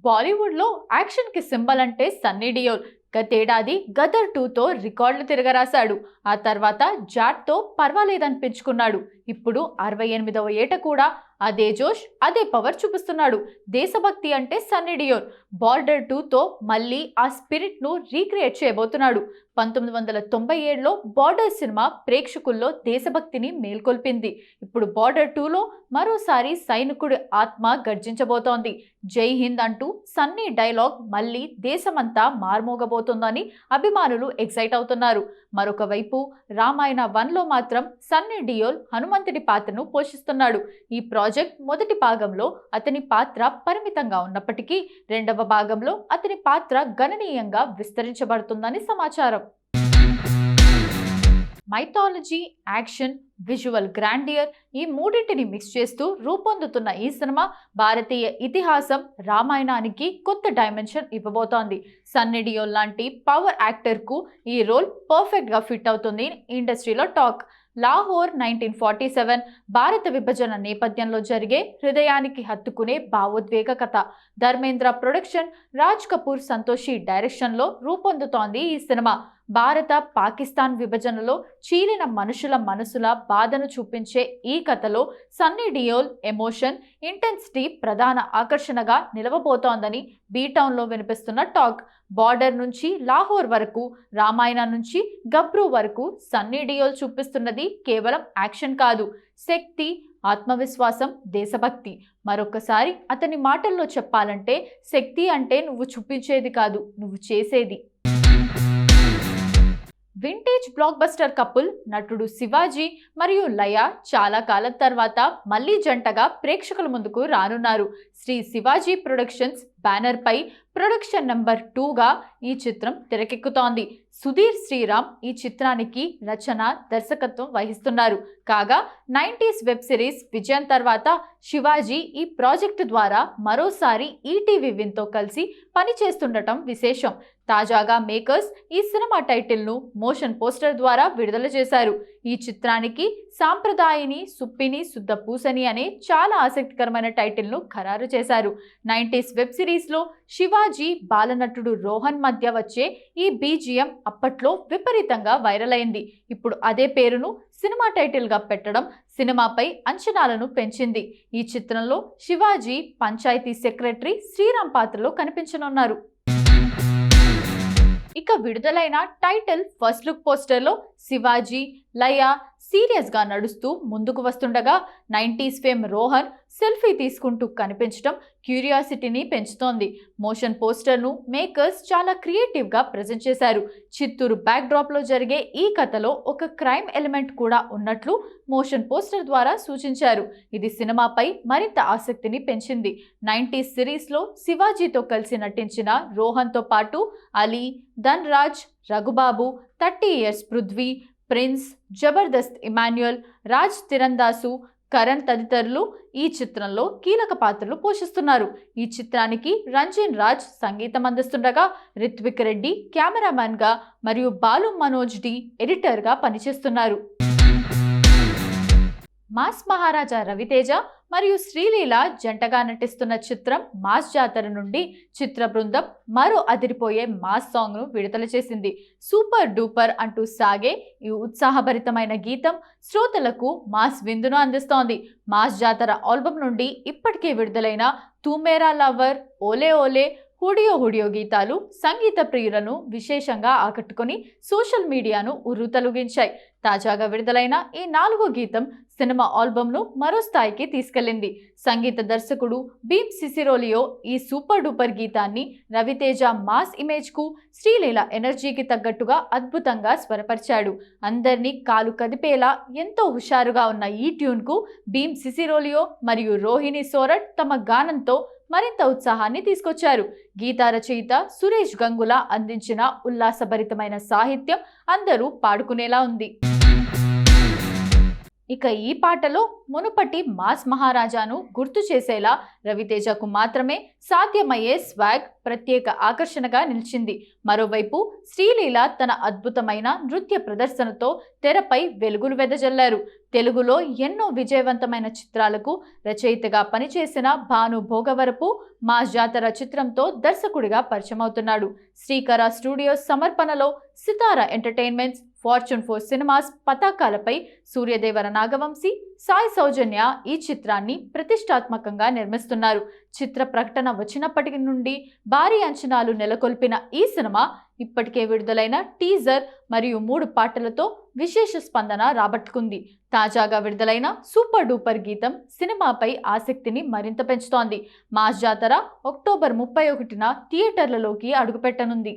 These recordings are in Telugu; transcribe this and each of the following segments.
బాలీవుడ్లో యాక్షన్కి సింబల్ అంటే సన్నీ డియోల్. గతేడాది గదర్ 2తో రికార్డులు తిరగరాశాడు. ఆ తర్వాత జాట్తో పర్వాలేదనిపించుకున్నాడు. ఇప్పుడు 68వ ఏట కూడా అదే జోష్, అదే పవర్ చూపిస్తున్నాడు. దేశభక్తి అంటే సన్నీ డియోల్. బార్డర్ 2తో మళ్ళీ ఆ స్పిరిట్ను రీక్రియేట్ చేయబోతున్నాడు. 1997లో బార్డర్ సినిమా ప్రేక్షకుల్లో దేశభక్తిని మేల్కొల్పింది. ఇప్పుడు బార్డర్ 2లో మరోసారి సైనికుడి ఆత్మ గర్జించబోతోంది. జై హింద్ అంటూ సన్నీ డైలాగ్ మళ్ళీ దేశమంతా మార్మోగబోతోందని అభిమానులు ఎక్సైట్ అవుతున్నారు. మరొక వైపు రామాయణ 1లో మాత్రం సన్నీ డియోల్ హనుమంతుడి పాత్రను పోషిస్తున్నాడు. ఈ ప్రాజెక్ట్ మొదటి భాగంలో అతని పాత్ర పరిమితంగా ఉన్నప్పటికీ రెండవ భాగంలో అతని పాత్ర గణనీయంగా విస్తరించబడుతుందని సమాచారం. మైథాలజీ, యాక్షన్, విజువల్ గ్రాండియర్ ఈ మూడింటిని మిక్స్ చేస్తూ రూపొందుతున్న ఈ సినిమా భారతీయ ఇతిహాసం రామాయణానికి కొత్త డైమెన్షన్ ఇవ్వబోతోంది. సన్నీ డియోల్ లాంటి పవర్ యాక్టర్కు ఈ రోల్ పర్ఫెక్ట్గా ఫిట్ అవుతుంది ఇండస్ట్రీలో టాక్. లాహోర్ 1947 భారత విభజన నేపథ్యంలో జరిగే హృదయానికి హత్తుకునే భావోద్వేగ కథ. ధర్మేంద్ర ప్రొడక్షన్, రాజ్ కపూర్ సంతోషి డైరెక్షన్లో రూపొందుతోంది ఈ సినిమా. భారత పాకిస్తాన్ విభజనలో చీలిన మనుషుల మనసుల బాధను చూపించే ఈ కథలో సన్నీ డియోల్ ఎమోషన్, ఇంటెన్సిటీ ప్రధాన ఆకర్షణగా నిలవబోతోందని బీటౌన్లో వినిపిస్తున్న టాక్. బార్డర్ నుంచి లాహోర్ వరకు, రామాయణం నుంచి గబ్రూ వరకు సన్నీ డియోల్ చూపిస్తున్నది కేవలం యాక్షన్ కాదు, శక్తి, ఆత్మవిశ్వాసం, దేశభక్తి. మరొకసారి అతని మాటల్లో చెప్పాలంటే శక్తి అంటే నువ్వు చూపించేది కాదు, నువ్వు చేసేది. వింటేజ్ బ్లాక్ బస్టర్ కపుల్ నటుడు శివాజీ మరియు లయ చాలా కాలం తర్వాత మళ్లీ జంటగా ప్రేక్షకుల ముందుకు రానున్నారు. శ్రీ శివాజీ ప్రొడక్షన్స్ బ్యానర్ పై ప్రొడక్షన్ నెంబర్ 2గా ఈ చిత్రం తెరకెక్కుతోంది. సుధీర్ శ్రీరామ్ ఈ చిత్రానికి రచన, దర్శకత్వం వహిస్తున్నారు. కాగా 90s వెబ్ సిరీస్ విజయం తర్వాత శివాజీ ఈ ప్రాజెక్టు ద్వారా మరోసారి ఈటీవీ విన్తో కలిసి పనిచేస్తుండటం విశేషం. తాజాగా మేకర్స్ ఈ సినిమా టైటిల్ను మోషన్ పోస్టర్ ద్వారా విడుదల చేశారు. ఈ చిత్రానికి సాంప్రదాయిని, సుప్పిని, శుద్ధ పూసని అనే చాలా ఆసక్తికరమైన టైటిల్ను ఖరారు చేశారు. 90s వెబ్ సిరీస్లో శివాజీ, బాలనటుడు రోహన్ మధ్య వచ్చే ఈ బీజిఎం అప్పట్లో విపరీతంగా వైరల్ అయింది. ఇప్పుడు అదే పేరును సినిమా టైటిల్గా పెట్టడం సినిమాపై అంచనాలను పెంచింది. ఈ చిత్రంలో శివాజీ పంచాయతీ సెక్రటరీ శ్రీరామ్ పాత్రలో కనిపించనున్నారు. ఇక విడుదలైన టైటిల్ ఫస్ట్ లుక్ పోస్టర్లో శివాజీ, లయ సీరియస్గా నడుస్తూ ముందుకు వస్తుండగా 90s ఫేమ్ రోహన్ సెల్ఫీ తీసుకుంటూ కనిపించడం క్యూరియాసిటీని పెంచుతోంది. మోషన్ పోస్టర్ను మేకర్స్ చాలా క్రియేటివ్గా ప్రజెంట్ చేశారు. చిత్తూరు బ్యాక్డ్రాప్లో జరిగే ఈ కథలో ఒక క్రైమ్ ఎలిమెంట్ కూడా ఉన్నట్లు మోషన్ పోస్టర్ ద్వారా సూచించారు. ఇది సినిమాపై మరింత ఆసక్తిని పెంచింది. 90s సిరీస్లో శివాజీతో కలిసి నటించిన రోహన్తో పాటు అలీ, ధన్ రాజ్, రఘుబాబు, 30 ఇయర్స్ పృథ్వీ, ప్రిన్స్, జబర్దస్త్ ఇమాన్యుయల్, రాజ్ తిరందాసు, కరణ్ తదితరులు ఈ చిత్రంలో కీలక పాత్రలు పోషిస్తున్నారు. ఈ చిత్రానికి రంజిన్ రాజ్ సంగీతం అందిస్తుండగా రిత్విక్ రెడ్డి కెమెరామ్యాన్గా మరియు బాలు మనోజ్ డి ఎడిటర్గా పనిచేస్తున్నారు. మాస్ మహారాజా రవితేజ మరియు శ్రీలీల జంటగా నటిస్తున్న చిత్రం మాస్ జాతర నుండి చిత్ర బృందం మరో అదిరిపోయే మాస్ సాంగ్ను విడుదల చేసింది. సూపర్ డూపర్ అంటూ సాగే ఈ ఉత్సాహభరితమైన గీతం శ్రోతలకు మాస్ విందును అందిస్తోంది. మాస్ జాతర ఆల్బమ్ నుండి ఇప్పటికే విడుదలైన తూ మేరా లవర్, ఓలే ఓలే, హుడియో హుడియో గీతాలు సంగీత ప్రియులను విశేషంగా ఆకట్టుకొని సోషల్ మీడియాను ఉర్రూతలూగించాయి. తాజాగా విడుదలైన ఈ 4వ గీతం సినిమా ఆల్బమ్ను మరో స్థాయికి తీసుకెళ్లింది. సంగీత దర్శకుడు భీమ్ సిసిరోలియో ఈ సూపర్ డూపర్ గీతాన్ని రవితేజ మాస్ ఇమేజ్కు, శ్రీలీల ఎనర్జీకి తగ్గట్టుగా అద్భుతంగా స్వరపరిచాడు. అందరినీ కాలు కదిపేలా ఎంతో హుషారుగా ఉన్న ఈ ట్యూన్కు భీమ్ సిసిరోలియో మరియు రోహిణి సోరట్ తమ గానంతో మరింత ఉత్సాహాన్ని తీసుకొచ్చారు. గీతా రచయిత సురేష్ గంగుల అందించిన ఉల్లాసభరితమైన సాహిత్యం అందరూ పాడుకునేలా ఉంది. ఇక ఈ పాటలో మునుపటి మాస్ మహారాజాను గుర్తు చేసేలా రవితేజకు మాత్రమే సాధ్యమయ్యే స్వాగ్ ప్రత్యేక ఆకర్షణగా నిలిచింది. మరోవైపు శ్రీలీల తన అద్భుతమైన నృత్య ప్రదర్శనతో తెరపై వెలుగులు వెదజల్లారు. తెలుగులో ఎన్నో విజయవంతమైన చిత్రాలకు రచయితగా పనిచేసిన భాను భోగవరపు మా జాతర చిత్రంతో దర్శకుడిగా పరిచయమవుతున్నాడు. శ్రీకర స్టూడియోస్ సమర్పణలో సితారా ఎంటర్టైన్మెంట్స్, ఫార్చ్యూన్ 4 సినిమాస్ పతాకాలపై సూర్యదేవర నాగవంశీ, సాయి సౌజన్య ఈ చిత్రాన్ని ప్రతిష్టాత్మకంగా నిర్మిస్తున్నారు. చిత్ర ప్రకటన వచ్చినప్పటి నుండి భారీ అంచనాలు నెలకొల్పిన ఈ సినిమా ఇప్పటికే విడుదలైన టీజర్ మరియు 3 పాటలతో విశేష స్పందన రాబట్టుకుంది. తాజాగా విడుదలైన సూపర్ డూపర్ గీతం సినిమాపై ఆసక్తిని మరింత పెంచుతోంది. మాస్ జాతర అక్టోబర్ 31న థియేటర్లలోకి అడుగుపెట్టనుంది.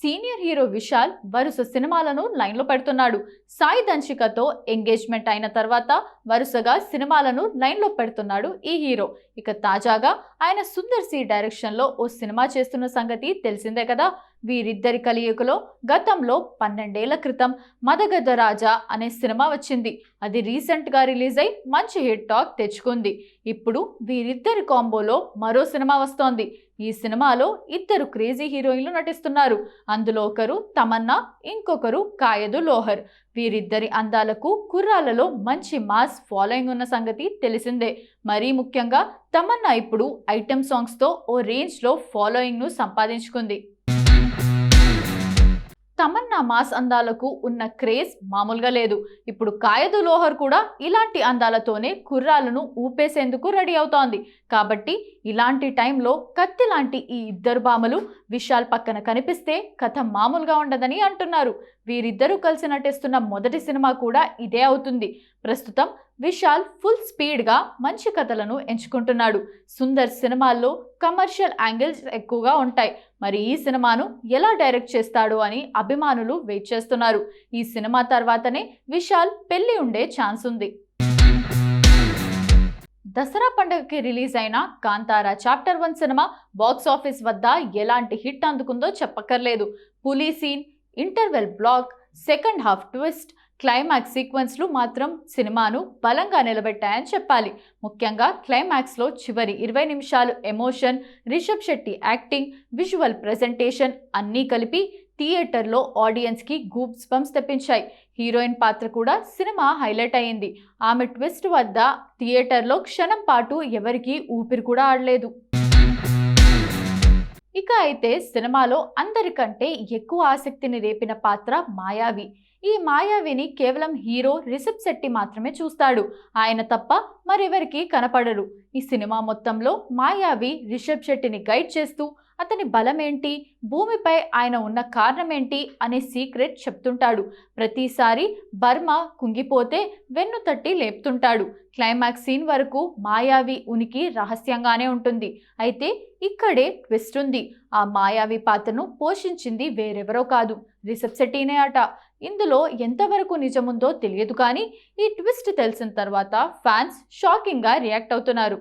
సీనియర్ హీరో విశాల్ వరుస సినిమాలను లైన్లో పెడుతున్నాడు. సాయి దంచికతో ఎంగేజ్మెంట్ అయిన తర్వాత వరుసగా సినిమాలను లైన్లో పెడుతున్నాడు ఈ హీరో. ఇక తాజాగా ఆయన సుందర్ సి డైరెక్షన్లో ఓ సినిమా చేస్తున్న సంగతి తెలిసిందే కదా. వీరిద్దరి కలియుకలో గతంలో 12 ఏళ్ల క్రితం మదగధ రాజా అనే సినిమా వచ్చింది. అది రీసెంట్గా రిలీజ్ అయి మంచి హిట్ టాక్ తెచ్చుకుంది. ఇప్పుడు వీరిద్దరి కాంబోలో మరో సినిమా వస్తోంది. ఈ సినిమాలో ఇద్దరు క్రేజీ హీరోయిన్లు నటిస్తున్నారు. అందులో ఒకరు తమన్నా, ఇంకొకరు కాయదు లోహర్. వీరిద్దరి అందాలకు కుర్రాలలో మంచి మాస్ ఫాలోయింగ్ ఉన్న సంగతి తెలిసిందే. మరీ ముఖ్యంగా తమన్నా ఇప్పుడు ఐటెం సాంగ్స్తో ఓ రేంజ్లో ఫాలోయింగ్ను సంపాదించుకుంది. తమన్నా మాస్ అందాలకు ఉన్న క్రేజ్ మామూలుగా లేదు. ఇప్పుడు కాయదు లోహర్ కూడా ఇలాంటి అందాలతోనే కుర్రాలను ఊపేసేందుకు రెడీ అవుతోంది. కాబట్టి ఇలాంటి టైంలో కత్తి లాంటి ఈ ఇద్దరు భామలు విశాల్ పక్కన కనిపిస్తే కథ మామూలుగా ఉండదని అంటున్నారు. వీరిద్దరూ కలిసి నటిస్తున్న మొదటి సినిమా కూడా ఇదే అవుతుంది. ప్రస్తుతం విశాల్ ఫుల్ స్పీడ్గా మంచి కథలను ఎంచుకుంటున్నాడు. సుందర్ సినిమాల్లో కమర్షియల్ యాంగిల్స్ ఎక్కువగా ఉంటాయి. మరి ఈ సినిమాను ఎలా డైరెక్ట్ చేస్తాడో అని అభిమానులు వెయిట్ చేస్తున్నారు. ఈ సినిమా తర్వాతనే విశాల్ పెళ్లి ఉండే ఛాన్స్ ఉంది. దసరా పండుగకి రిలీజ్ అయిన Kantara chapter 1 cinema box office వద్ద ఎలాంటి హిట్ అందుకుందో చెప్పక్కర్లేదు. పులి scene, interval block, second half twist, climax సీక్వెన్స్లు మాత్రం సినిమాను బలంగా నిలబెట్టాయని చెప్పాలి. ముఖ్యంగా క్లైమాక్స్లో చివరి 20 నిమిషాలు emotion, Rishab Shetty acting, visual presentation అన్నీ కలిపి థియేటర్లో ఆడియన్స్కి గూప్స్ బంప్స్ తెప్పించాయి. హీరోయిన్ పాత్ర కూడా సినిమా హైలైట్ అయింది. ఆమె ట్విస్ట్ వద్ద థియేటర్లో క్షణం పాటు ఎవరికీ ఊపిరి కూడా ఆడలేదు. ఇక అయితే సినిమాలో అందరికంటే ఎక్కువ ఆసక్తిని రేపిన పాత్ర మాయావి. ఈ మాయావిని కేవలం హీరో రిషబ్ శెట్టి మాత్రమే చూస్తాడు. ఆయన తప్ప మరెవరికి కనపడరు. ఈ సినిమా మొత్తంలో మాయావి రిషబ్ శెట్టిని గైడ్ చేస్తూ అతని బలమేంటి, భూమిపై ఆయన ఉన్న కారణమేంటి అనే సీక్రెట్ చెప్తుంటాడు. ప్రతిసారి బర్మ కుంగిపోతే వెన్ను తట్టి లేపుతుంటాడు. క్లైమాక్స్ సీన్ వరకు మాయావి ఉనికి రహస్యంగానే ఉంటుంది. అయితే ఇక్కడే ట్విస్ట్ ఉంది. ఆ మాయావి పాత్రను పోషించింది వేరెవరో కాదు, రిషబ్ శెట్టినే అట. ఇందులో ఎంతవరకు నిజముందో తెలియదు, కానీ ఈ ట్విస్ట్ తెలిసిన తర్వాత ఫ్యాన్స్ షాకింగ్గా రియాక్ట్ అవుతున్నారు.